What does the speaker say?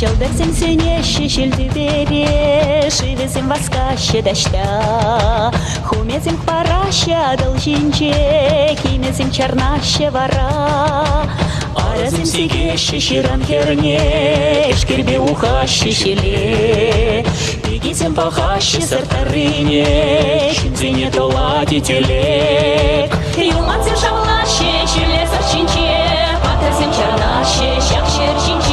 Şıldırsim süneşi şildibere, Шивесим васкаще дождя, Хумесим параща должинче, Кимесим чернаще вара. Аразим сигеши ширан херне, Ишкирбе ухаще шиле, Бегисим пахаще сартарине, Шинзине толади телек. Юмацим шавлаще, Шиле сарчинче, Патрасим чернаще, Щак шерчинче,